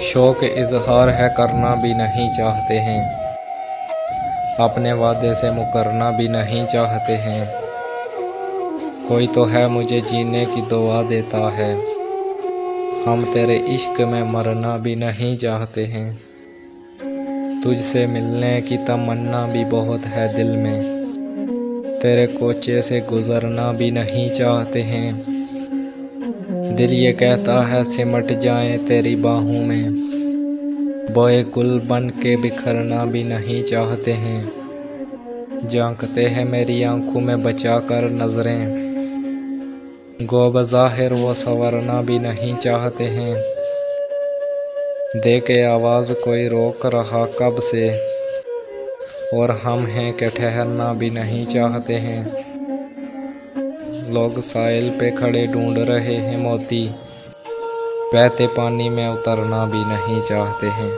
शौक इजहार है करना भी नहीं चाहते हैं, अपने वादे से मुकरना भी नहीं चाहते हैं। कोई तो है मुझे जीने की दुआ देता है, हम तेरे इश्क में मरना भी नहीं चाहते हैं। तुझसे मिलने की तमन्ना भी बहुत है दिल में, तेरे कोचे से गुजरना भी नहीं चाहते हैं। दिल ये कहता है सिमट जाए तेरी बाहों में, बोए गुल बन के बिखरना भी नहीं चाहते हैं। झांकते हैं मेरी आंखों में बचा कर नजरें, गो बज़ाहिर वो संवरना भी नहीं चाहते हैं। दे के आवाज़ कोई रोक रहा कब से, और हम हैं कि ठहरना भी नहीं चाहते हैं। लोग साहिल पे खड़े ढूंढ रहे हैं मोती, बहते पानी में उतरना भी नहीं चाहते हैं।